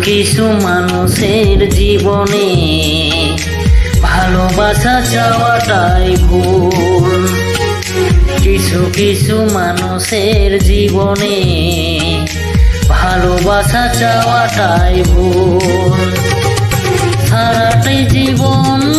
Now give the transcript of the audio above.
কিছু মানুষের জীবনে ভালোবাসা চাওয়াটাই ভুল। কিছু মানুষের জীবনে ভালোবাসা চাওয়াটাই ভুল। সারাটাই জীবন